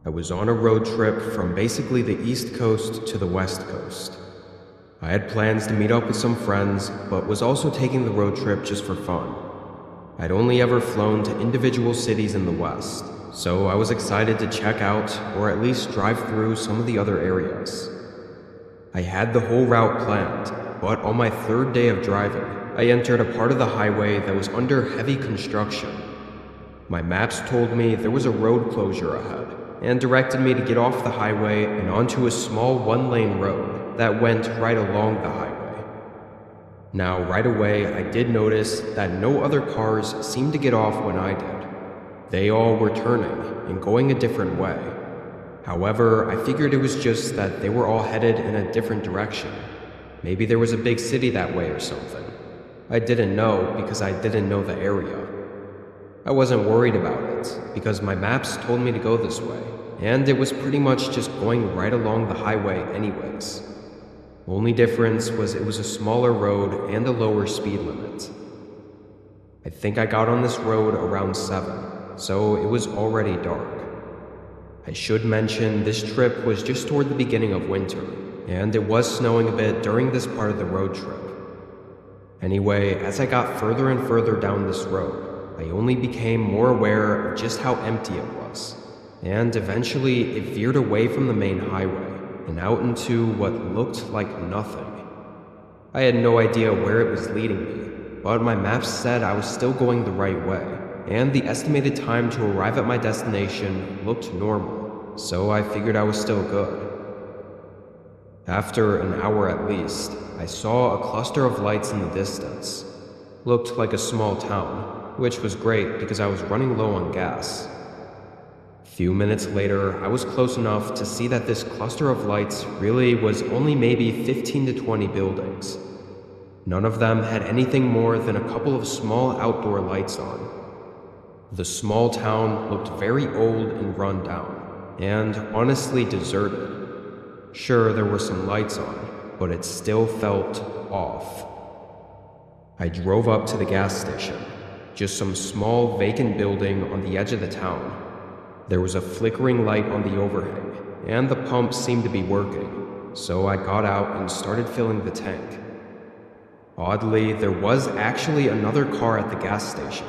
I was on a road trip from basically the East Coast to the West Coast. I had plans to meet up with some friends, but was also taking the road trip just for fun. I'd only ever flown to individual cities in the West, so I was excited to check out, or at least drive through some of the other areas. I had the whole route planned, but on my third day of driving, I entered a part of the highway that was under heavy construction. My maps told me there was a road closure ahead, and directed me to get off the highway and onto a small one-lane road that went right along the highway. Now, right away, I did notice that no other cars seemed to get off when I did. They all were turning and going a different way. However, I figured it was just that they were all headed in a different direction. Maybe there was a big city that way or something. I didn't know because I didn't know the area. I wasn't worried about it, because my maps told me to go this way, and it was pretty much just going right along the highway anyways. Only difference was it was a smaller road and a lower speed limit. I think I got on this road around 7, so it was already dark. I should mention this trip was just toward the beginning of winter, and it was snowing a bit during this part of the road trip. Anyway, as I got further and further down this road, I only became more aware of just how empty it was, and eventually it veered away from the main highway and out into what looked like nothing. I had no idea where it was leading me, but my maps said I was still going the right way, and the estimated time to arrive at my destination looked normal, so I figured I was still good. After an hour at least, I saw a cluster of lights in the distance. Looked like a small town, which was great because I was running low on gas. A few minutes later, I was close enough to see that this cluster of lights really was only maybe 15 to 20 buildings. None of them had anything more than a couple of small outdoor lights on. The small town looked very old and run down, and honestly deserted. Sure, there were some lights on, but it still felt off. I drove up to the gas station. Just some small vacant building on the edge of the town. There was a flickering light on the overhang, and the pump seemed to be working, so I got out and started filling the tank. Oddly, there was actually another car at the gas station.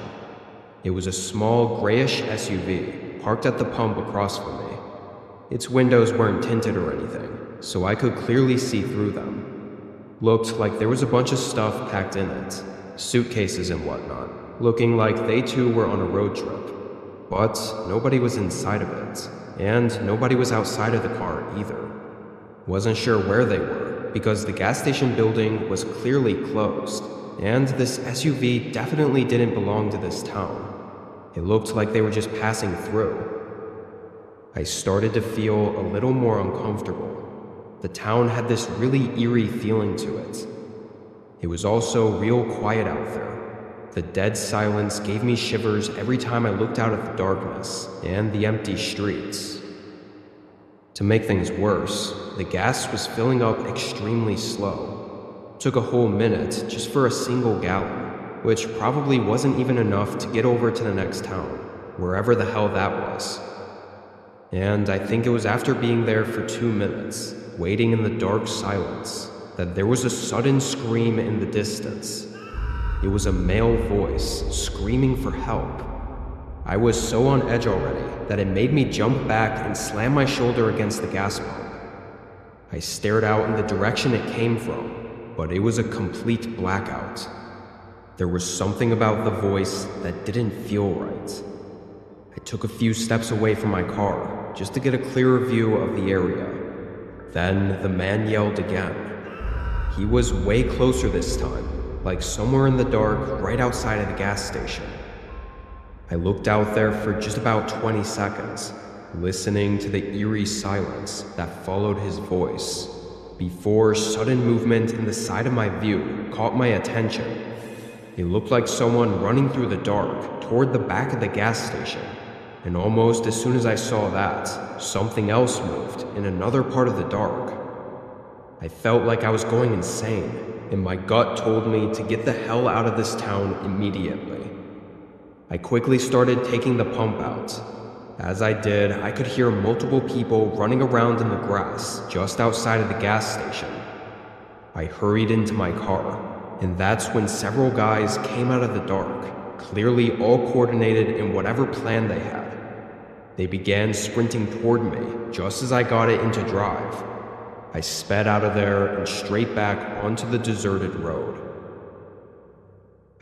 It was a small grayish SUV, parked at the pump across from me. Its windows weren't tinted or anything, so I could clearly see through them. Looked like there was a bunch of stuff packed in it, suitcases and whatnot, looking like they too were on a road trip. But nobody was inside of it, and nobody was outside of the car either. Wasn't sure where they were, because the gas station building was clearly closed, and this SUV definitely didn't belong to this town. It looked like they were just passing through. I started to feel a little more uncomfortable. The town had this really eerie feeling to it. It was also real quiet out there. The dead silence gave me shivers every time I looked out at the darkness and the empty streets. To make things worse, the gas was filling up extremely slow. It took a whole minute just for a single gallon, which probably wasn't even enough to get over to the next town, wherever the hell that was. And I think it was after being there for 2 minutes, waiting in the dark silence, that there was a sudden scream in the distance. It was a male voice, screaming for help. I was so on edge already that it made me jump back and slam my shoulder against the gas pump. I stared out in the direction it came from, but it was a complete blackout. There was something about the voice that didn't feel right. I took a few steps away from my car, just to get a clearer view of the area. Then the man yelled again. He was way closer this time, like somewhere in the dark right outside of the gas station. I looked out there for just about 20 seconds, listening to the eerie silence that followed his voice, before sudden movement in the side of my view caught my attention. It looked like someone running through the dark toward the back of the gas station, and almost as soon as I saw that, something else moved in another part of the dark. I felt like I was going insane, and my gut told me to get the hell out of this town immediately. I quickly started taking the pump out. As I did, I could hear multiple people running around in the grass just outside of the gas station. I hurried into my car, and that's when several guys came out of the dark, clearly all coordinated in whatever plan they had. They began sprinting toward me just as I got it into drive. I sped out of there and straight back onto the deserted road.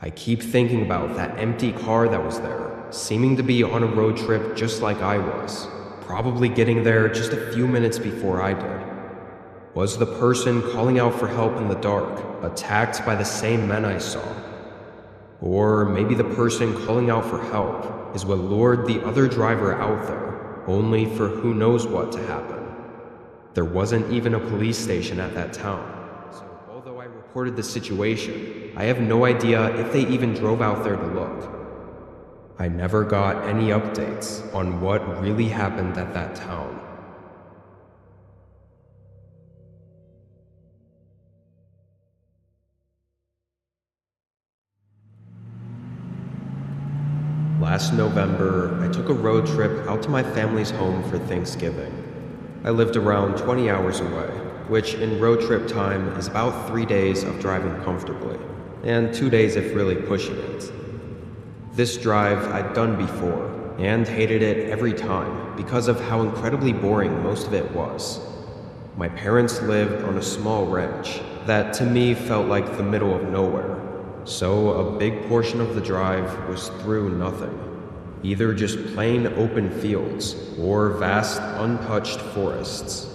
I keep thinking about that empty car that was there, seeming to be on a road trip just like I was, probably getting there just a few minutes before I did. Was the person calling out for help in the dark attacked by the same men I saw? Or maybe the person calling out for help is what lured the other driver out there, only for who knows what to happen. There wasn't even a police station at that town, so although I reported the situation, I have no idea if they even drove out there to look. I never got any updates on what really happened at that town. Last November, I took a road trip out to my family's home for Thanksgiving. I lived around 20 hours away, which in road trip time is about 3 days of driving comfortably, and 2 days if really pushing it. This drive I'd done before, and hated it every time because of how incredibly boring most of it was. My parents lived on a small ranch that to me felt like the middle of nowhere, so a big portion of the drive was through nothing. Either just plain open fields or vast untouched forests.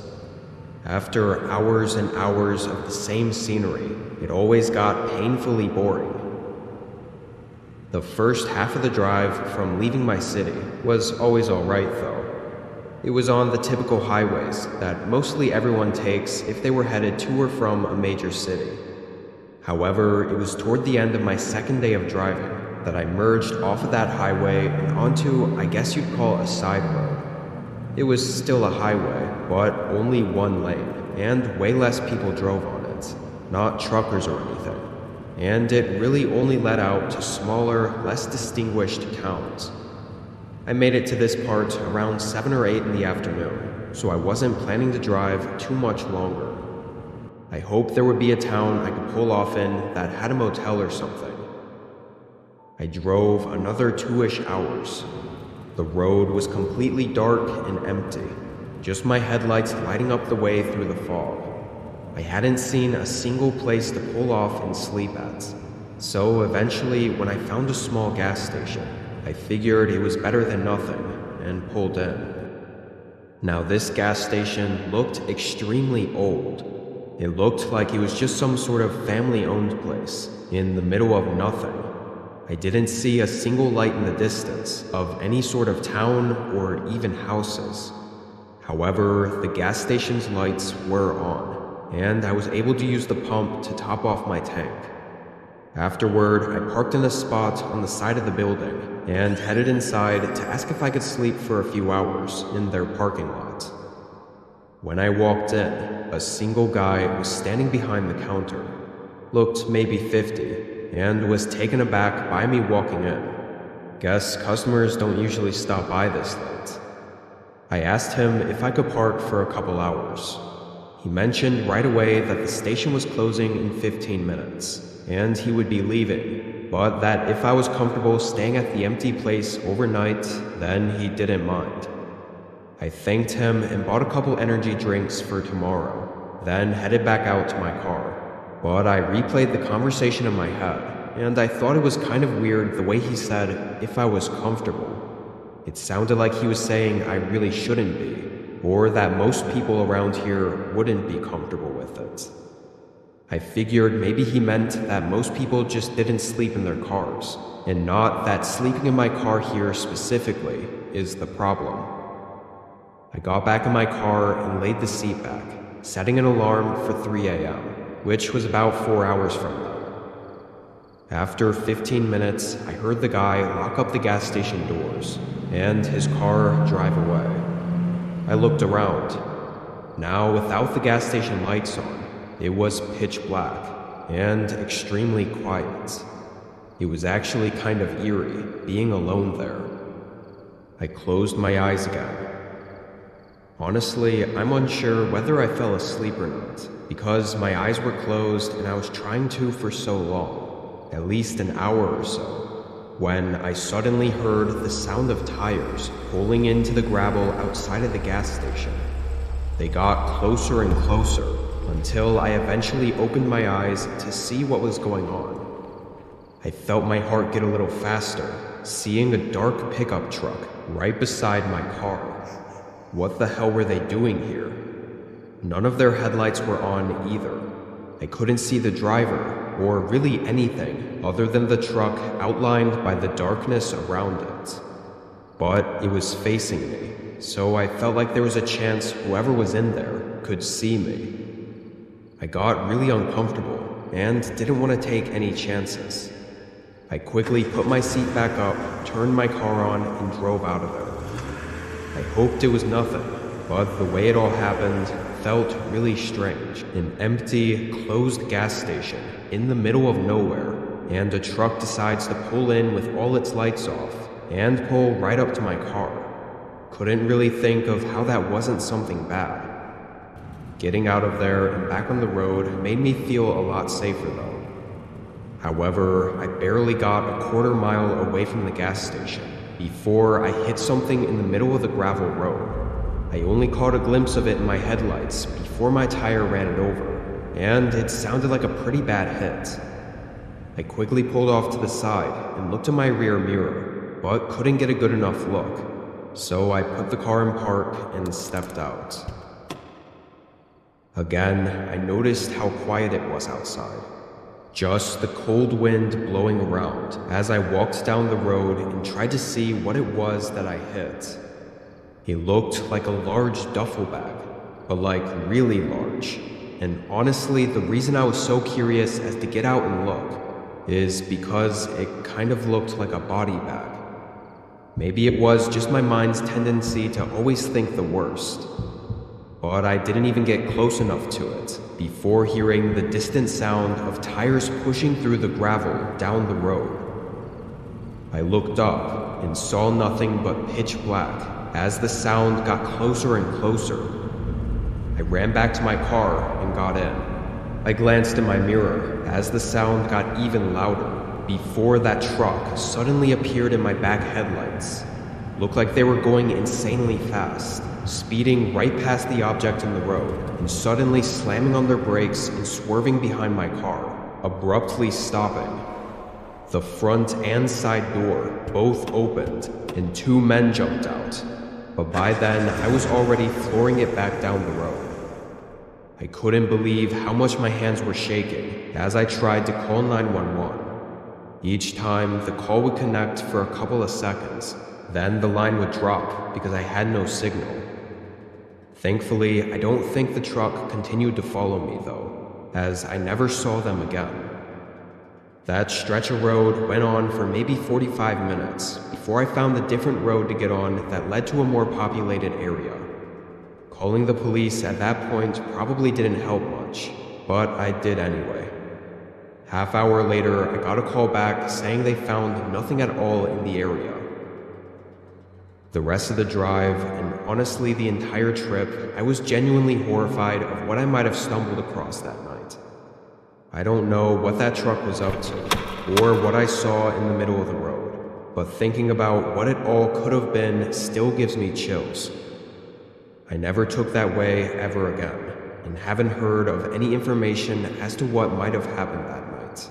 After hours and hours of the same scenery, it always got painfully boring. The first half of the drive from leaving my city was always alright though. It was on the typical highways that mostly everyone takes if they were headed to or from a major city. However, it was toward the end of my second day of driving that I merged off of that highway and onto, I guess you'd call, a side road. It was still a highway, but only one lane, and way less people drove on it, not truckers or anything. And it really only led out to smaller, less distinguished towns. I made it to this part around 7 or 8 in the afternoon, so I wasn't planning to drive too much longer. I hoped there would be a town I could pull off in that had a motel or something. I drove another 2-ish hours. The road was completely dark and empty, just my headlights lighting up the way through the fog. I hadn't seen a single place to pull off and sleep at, so eventually when I found a small gas station, I figured it was better than nothing and pulled in. Now this gas station looked extremely old. It looked like it was just some sort of family-owned place in the middle of nothing. I didn't see a single light in the distance of any sort of town or even houses. However, the gas station's lights were on, and I was able to use the pump to top off my tank. Afterward, I parked in a spot on the side of the building and headed inside to ask if I could sleep for a few hours in their parking lot. When I walked in, a single guy was standing behind the counter, looked maybe 50, and was taken aback by me walking in. Guess customers don't usually stop by this late. I asked him if I could park for a couple hours. He mentioned right away that the station was closing in 15 minutes, and he would be leaving, but that if I was comfortable staying at the empty place overnight, then he didn't mind. I thanked him and bought a couple energy drinks for tomorrow, then headed back out to my car. But I replayed the conversation in my head, and I thought it was kind of weird the way he said, if I was comfortable. It sounded like he was saying I really shouldn't be, or that most people around here wouldn't be comfortable with it. I figured maybe he meant that most people just didn't sleep in their cars, and not that sleeping in my car here specifically is the problem. I got back in my car and laid the seat back, setting an alarm for 3 a.m., which was about 4 hours from now. After 15 minutes, I heard the guy lock up the gas station doors, and his car drive away. I looked around. Now, without the gas station lights on, it was pitch black, and extremely quiet. It was actually kind of eerie, being alone there. I closed my eyes again. Honestly, I'm unsure whether I fell asleep or not, because my eyes were closed and I was trying to for so long, at least an hour or so, when I suddenly heard the sound of tires pulling into the gravel outside of the gas station. They got closer and closer until I eventually opened my eyes to see what was going on. I felt my heart get a little faster, seeing a dark pickup truck right beside my car. What the hell were they doing here? None of their headlights were on either. I couldn't see the driver, or really anything other than the truck outlined by the darkness around it. But it was facing me, so I felt like there was a chance whoever was in there could see me. I got really uncomfortable and didn't want to take any chances. I quickly put my seat back up, turned my car on, and drove out of there. I hoped it was nothing, but the way it all happened felt really strange. An empty, closed gas station in the middle of nowhere, and a truck decides to pull in with all its lights off and pull right up to my car. Couldn't really think of how that wasn't something bad. Getting out of there and back on the road made me feel a lot safer though. However, I barely got a quarter mile away from the gas station before I hit something in the middle of the gravel road. I only caught a glimpse of it in my headlights before my tire ran it over, and it sounded like a pretty bad hit. I quickly pulled off to the side and looked in my rear mirror, but couldn't get a good enough look, so I put the car in park and stepped out. Again, I noticed how quiet it was outside. Just the cold wind blowing around as I walked down the road and tried to see what it was that I hit. It looked like a large duffel bag, but like really large. And honestly, the reason I was so curious as to get out and look is because it kind of looked like a body bag. Maybe it was just my mind's tendency to always think the worst. But I didn't even get close enough to it before hearing the distant sound of tires pushing through the gravel down the road. I looked up and saw nothing but pitch black as the sound got closer and closer. I ran back to my car and got in. I glanced in my mirror as the sound got even louder before that truck suddenly appeared in my back headlights. Looked like they were going insanely fast, speeding right past the object in the road and suddenly slamming on their brakes and swerving behind my car, abruptly stopping. The front and side door both opened and two men jumped out, but by then I was already flooring it back down the road. I couldn't believe how much my hands were shaking as I tried to call 911. Each time the call would connect for a couple of seconds, then the line would drop because I had no signal. Thankfully, I don't think the truck continued to follow me though, as I never saw them again. That stretch of road went on for maybe 45 minutes before I found a different road to get on that led to a more populated area. Calling the police at that point probably didn't help much, but I did anyway. Half hour later, I got a call back saying they found nothing at all in the area. The rest of the drive, and honestly the entire trip, I was genuinely horrified of what I might have stumbled across that night. I don't know what that truck was up to, or what I saw in the middle of the road, but thinking about what it all could have been still gives me chills. I never took that way ever again, and haven't heard of any information as to what might have happened that night.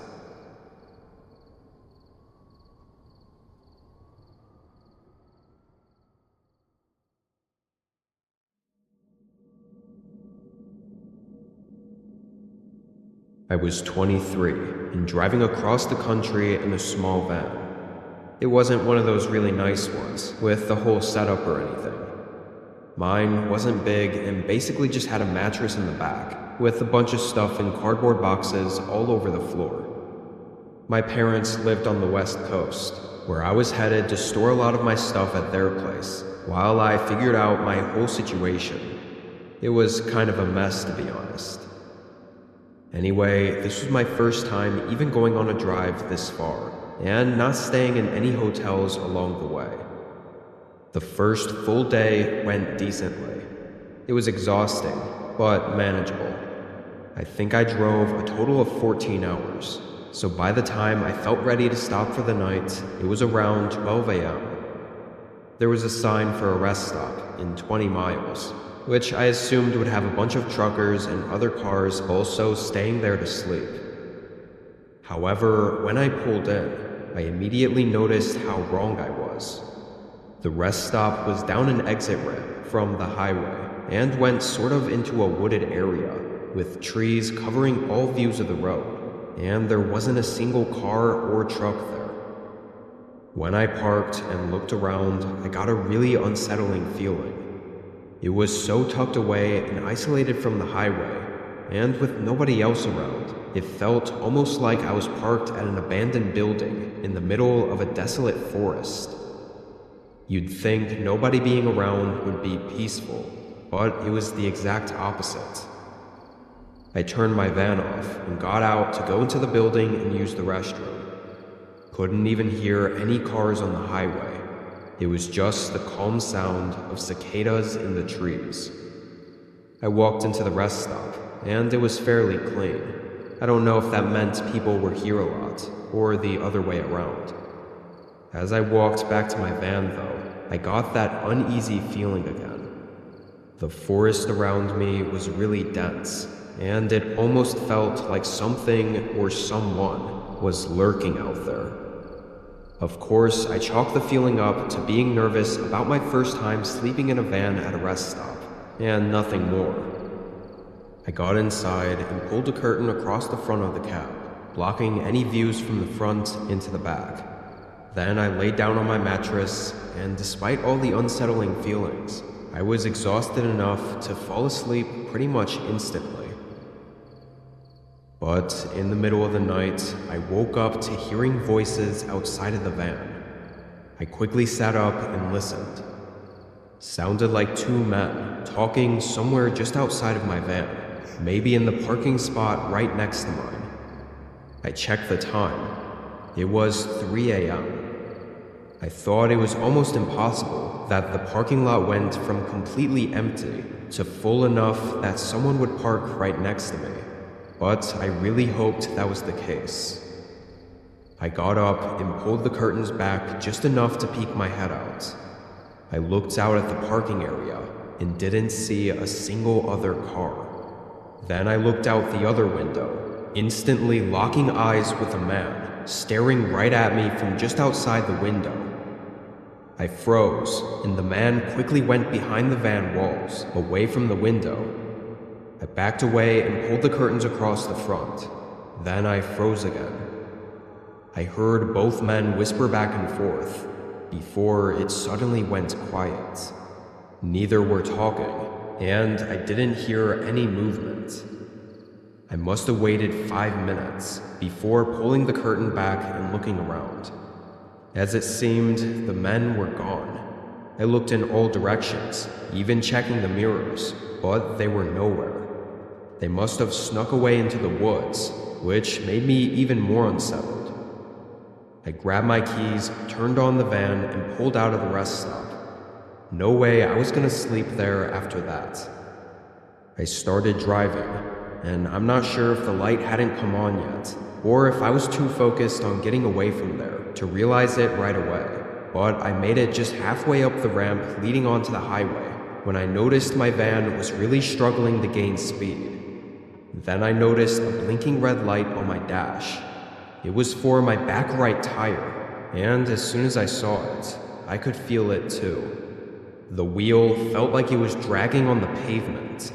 I was 23 and driving across the country in a small van. It wasn't one of those really nice ones with the whole setup or anything. Mine wasn't big and basically just had a mattress in the back with a bunch of stuff in cardboard boxes all over the floor. My parents lived on the West Coast, where I was headed to store a lot of my stuff at their place while I figured out my whole situation. It was kind of a mess, to be honest. Anyway, this was my first time even going on a drive this far, and not staying in any hotels along the way. The first full day went decently. It was exhausting, but manageable. I think I drove a total of 14 hours, so by the time I felt ready to stop for the night, it was around 12 a.m. There was a sign for a rest stop in 20 miles, which I assumed would have a bunch of truckers and other cars also staying there to sleep. However, when I pulled in, I immediately noticed how wrong I was. The rest stop was down an exit ramp from the highway and went sort of into a wooded area with trees covering all views of the road, and there wasn't a single car or truck there. When I parked and looked around, I got a really unsettling feeling. It was so tucked away and isolated from the highway, and with nobody else around, it felt almost like I was parked at an abandoned building in the middle of a desolate forest. You'd think nobody being around would be peaceful, but it was the exact opposite. I turned my van off and got out to go into the building and use the restroom. Couldn't even hear any cars on the highway. It was just the calm sound of cicadas in the trees. I walked into the rest stop, and it was fairly clean. I don't know if that meant people were here a lot, or the other way around. As I walked back to my van, though, I got that uneasy feeling again. The forest around me was really dense, and it almost felt like something or someone was lurking out there. Of course, I chalked the feeling up to being nervous about my first time sleeping in a van at a rest stop, and nothing more. I got inside and pulled a curtain across the front of the cab, blocking any views from the front into the back. Then I laid down on my mattress, and despite all the unsettling feelings, I was exhausted enough to fall asleep pretty much instantly. But in the middle of the night, I woke up to hearing voices outside of the van. I quickly sat up and listened. Sounded like two men talking somewhere just outside of my van, maybe in the parking spot right next to mine. I checked the time. It was 3 a.m. I thought it was almost impossible that the parking lot went from completely empty to full enough that someone would park right next to me. But I really hoped that was the case. I got up and pulled the curtains back just enough to peek my head out. I looked out at the parking area and didn't see a single other car. Then I looked out the other window, instantly locking eyes with a man staring right at me from just outside the window. I froze, and the man quickly went behind the van walls, away from the window. I backed away and pulled the curtains across the front. Then I froze again. I heard both men whisper back and forth, before it suddenly went quiet. Neither were talking, and I didn't hear any movement. I must have waited 5 minutes before pulling the curtain back and looking around. As it seemed, the men were gone. I looked in all directions, even checking the mirrors, but they were nowhere. They must have snuck away into the woods, which made me even more unsettled. I grabbed my keys, turned on the van, and pulled out of the rest stop. No way I was gonna sleep there after that. I started driving, and I'm not sure if the light hadn't come on yet, or if I was too focused on getting away from there to realize it right away, but I made it just halfway up the ramp leading onto the highway when I noticed my van was really struggling to gain speed. Then I noticed a blinking red light on my dash. It was for my back right tire, and as soon as I saw it, I could feel it too. The wheel felt like it was dragging on the pavement.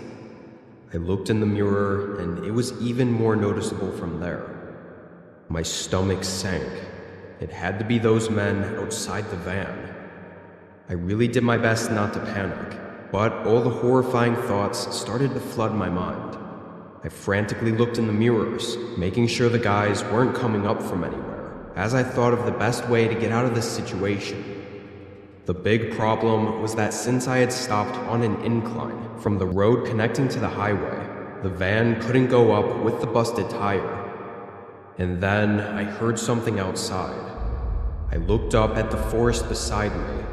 I looked in the mirror, and it was even more noticeable from there. My stomach sank. It had to be those men outside the van. I really did my best not to panic, but all the horrifying thoughts started to flood my mind. I frantically looked in the mirrors, making sure the guys weren't coming up from anywhere, as I thought of the best way to get out of this situation. The big problem was that since I had stopped on an incline from the road connecting to the highway, the van couldn't go up with the busted tire. And then I heard something outside. I looked up at the forest beside me.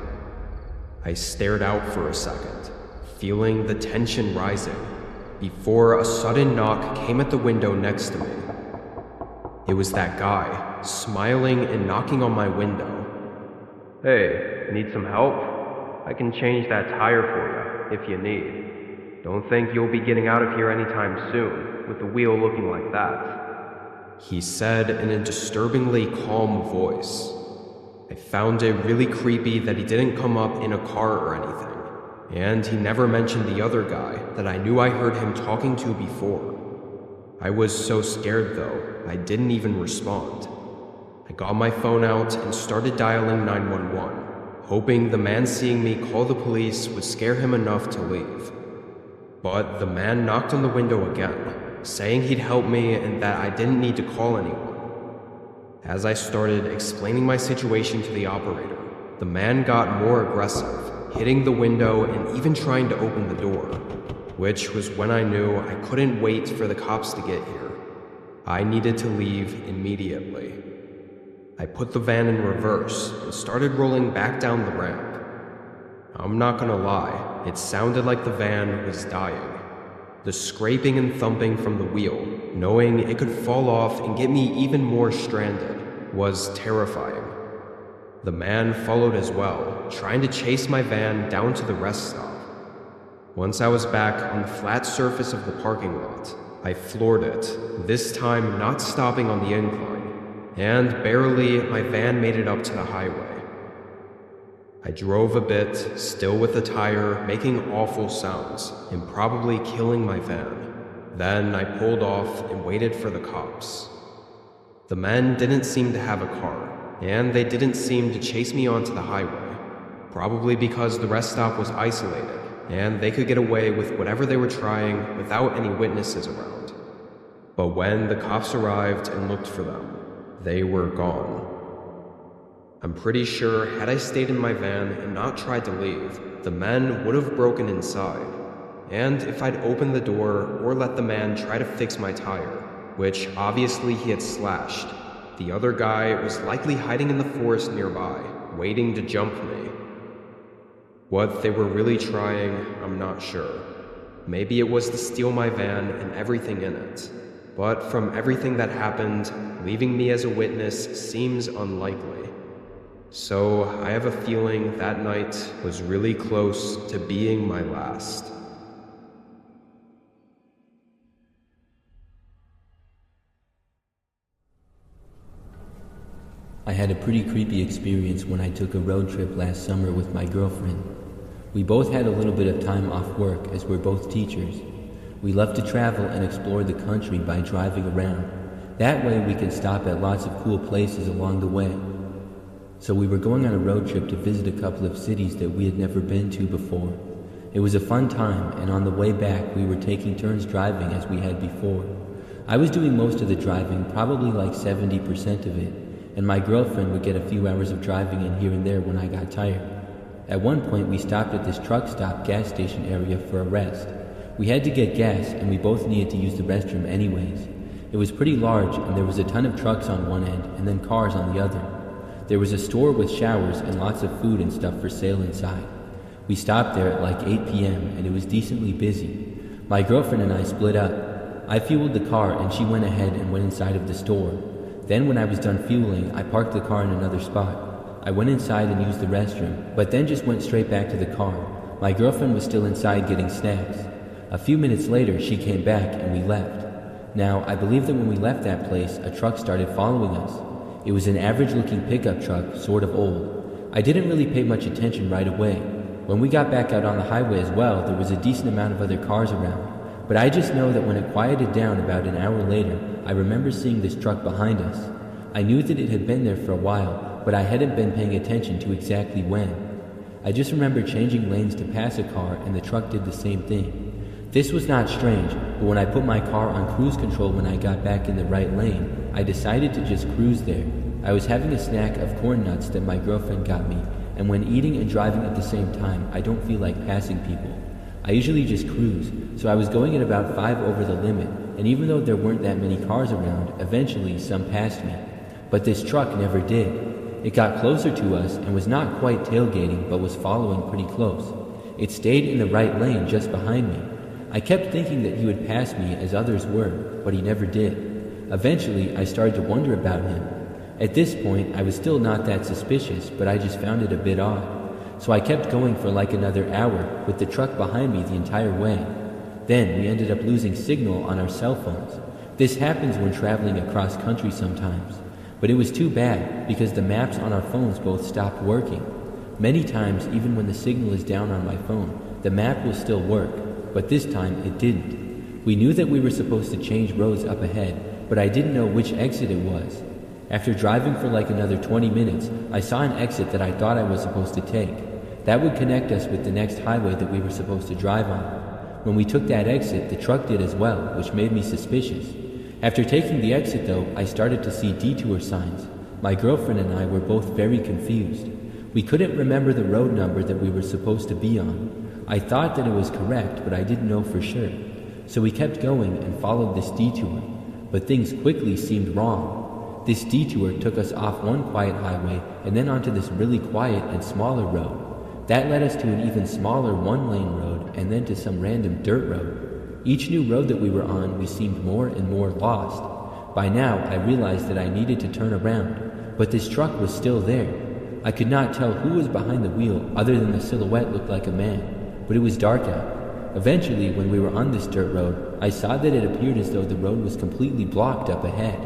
I stared out for a second, feeling the tension rising, before a sudden knock came at the window next to me. It was that guy, smiling and knocking on my window. "Hey, need some help? I can change that tire for you, if you need. Don't think you'll be getting out of here anytime soon, with the wheel looking like that," he said in a disturbingly calm voice. I found it really creepy that he didn't come up in a car or anything, and he never mentioned the other guy that I knew I heard him talking to before. I was so scared though, I didn't even respond. I got my phone out and started dialing 911, hoping the man seeing me call the police would scare him enough to leave. But the man knocked on the window again, saying he'd help me and that I didn't need to call anyone. As I started explaining my situation to the operator, the man got more aggressive, hitting the window and even trying to open the door, which was when I knew I couldn't wait for the cops to get here. I needed to leave immediately. I put the van in reverse and started rolling back down the ramp. I'm not gonna lie, it sounded like the van was dying. The scraping and thumping from the wheel, knowing it could fall off and get me even more stranded, was terrifying. The man followed as well, trying to chase my van down to the rest stop. Once I was back on the flat surface of the parking lot, I floored it, this time not stopping on the incline, and barely my van made it up to the highway. I drove a bit, still with the tire making awful sounds and probably killing my van. Then I pulled off and waited for the cops. The men didn't seem to have a car, and they didn't seem to chase me onto the highway, probably because the rest stop was isolated, and they could get away with whatever they were trying without any witnesses around. But when the cops arrived and looked for them, they were gone. I'm pretty sure had I stayed in my van and not tried to leave, the men would have broken inside. And if I'd opened the door or let the man try to fix my tire, which obviously he had slashed, the other guy was likely hiding in the forest nearby, waiting to jump me. What they were really trying, I'm not sure. Maybe it was to steal my van and everything in it. But from everything that happened, leaving me as a witness seems unlikely. So I have a feeling that night was really close to being my last. I had a pretty creepy experience when I took a road trip last summer with my girlfriend. We both had a little bit of time off work as we're both teachers. We love to travel and explore the country by driving around. That way we can stop at lots of cool places along the way. So we were going on a road trip to visit a couple of cities that we had never been to before. It was a fun time, and on the way back we were taking turns driving as we had before. I was doing most of the driving, probably like 70% of it, and my girlfriend would get a few hours of driving in here and there when I got tired. At one point we stopped at this truck stop gas station area for a rest. We had to get gas, and we both needed to use the restroom anyways. It was pretty large, and there was a ton of trucks on one end and then cars on the other. There was a store with showers and lots of food and stuff for sale inside. We stopped there at like 8 p.m. and it was decently busy. My girlfriend and I split up. I fueled the car and she went ahead and went inside of the store. Then when I was done fueling, I parked the car in another spot. I went inside and used the restroom, but then just went straight back to the car. My girlfriend was still inside getting snacks. A few minutes later, she came back and we left. Now, I believe that when we left that place, a truck started following us. It was an average-looking pickup truck, sort of old. I didn't really pay much attention right away. When we got back out on the highway as well, there was a decent amount of other cars around. But I just know that when it quieted down about an hour later, I remember seeing this truck behind us. I knew that it had been there for a while, but I hadn't been paying attention to exactly when. I just remember changing lanes to pass a car, and the truck did the same thing. This was not strange, but when I put my car on cruise control when I got back in the right lane, I decided to just cruise there. I was having a snack of corn nuts that my girlfriend got me, and when eating and driving at the same time, I don't feel like passing people. I usually just cruise, so I was going at about 5 over the limit, and even though there weren't that many cars around, eventually some passed me. But this truck never did. It got closer to us and was not quite tailgating but was following pretty close. It stayed in the right lane just behind me. I kept thinking that he would pass me as others were, but he never did. Eventually, I started to wonder about him. At this point, I was still not that suspicious, but I just found it a bit odd. So I kept going for like another hour with the truck behind me the entire way. Then we ended up losing signal on our cell phones. This happens when traveling across country sometimes. But it was too bad because the maps on our phones both stopped working. Many times, even when the signal is down on my phone, the map will still work, but this time it didn't. We knew that we were supposed to change roads up ahead, but I didn't know which exit it was. After driving for like another 20 minutes, I saw an exit that I thought I was supposed to take. That would connect us with the next highway that we were supposed to drive on. When we took that exit, the truck did as well, which made me suspicious. After taking the exit though, I started to see detour signs. My girlfriend and I were both very confused. We couldn't remember the road number that we were supposed to be on. I thought that it was correct, but I didn't know for sure. So we kept going and followed this detour, but things quickly seemed wrong. This detour took us off one quiet highway and then onto this really quiet and smaller road. That led us to an even smaller one-lane road and then to some random dirt road. Each new road that we were on, we seemed more and more lost. By now, I realized that I needed to turn around, but this truck was still there. I could not tell who was behind the wheel other than the silhouette looked like a man, but it was dark out. Eventually, when we were on this dirt road, I saw that it appeared as though the road was completely blocked up ahead.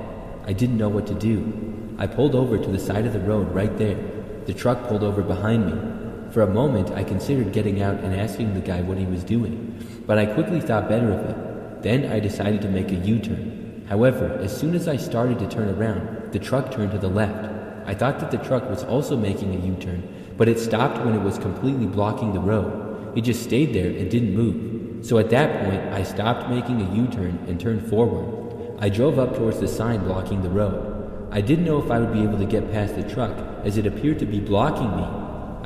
I didn't know what to do. I pulled over to the side of the road right there. The truck pulled over behind me. For a moment, I considered getting out and asking the guy what he was doing, but I quickly thought better of it. Then I decided to make a U-turn. However, as soon as I started to turn around, the truck turned to the left. I thought that the truck was also making a U-turn, but it stopped when it was completely blocking the road. It just stayed there and didn't move. So at that point, I stopped making a U-turn and turned forward. I drove up towards the sign blocking the road. I didn't know if I would be able to get past the truck, as it appeared to be blocking me.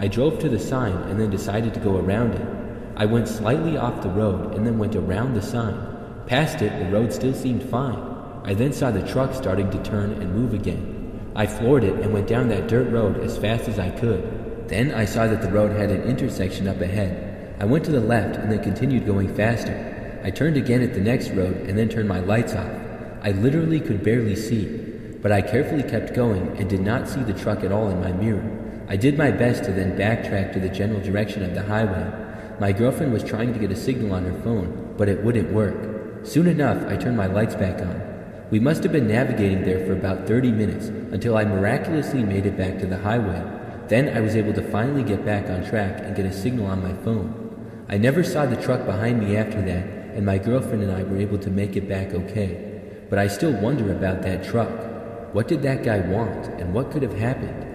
I drove to the sign and then decided to go around it. I went slightly off the road and then went around the sign. Past it, the road still seemed fine. I then saw the truck starting to turn and move again. I floored it and went down that dirt road as fast as I could. Then I saw that the road had an intersection up ahead. I went to the left and then continued going faster. I turned again at the next road and then turned my lights off. I literally could barely see, but I carefully kept going and did not see the truck at all in my mirror. I did my best to then backtrack to the general direction of the highway. My girlfriend was trying to get a signal on her phone, but it wouldn't work. Soon enough, I turned my lights back on. We must have been navigating there for about 30 minutes until I miraculously made it back to the highway. Then I was able to finally get back on track and get a signal on my phone. I never saw the truck behind me after that, and my girlfriend and I were able to make it back okay. But I still wonder about that truck. What did that guy want, and what could have happened?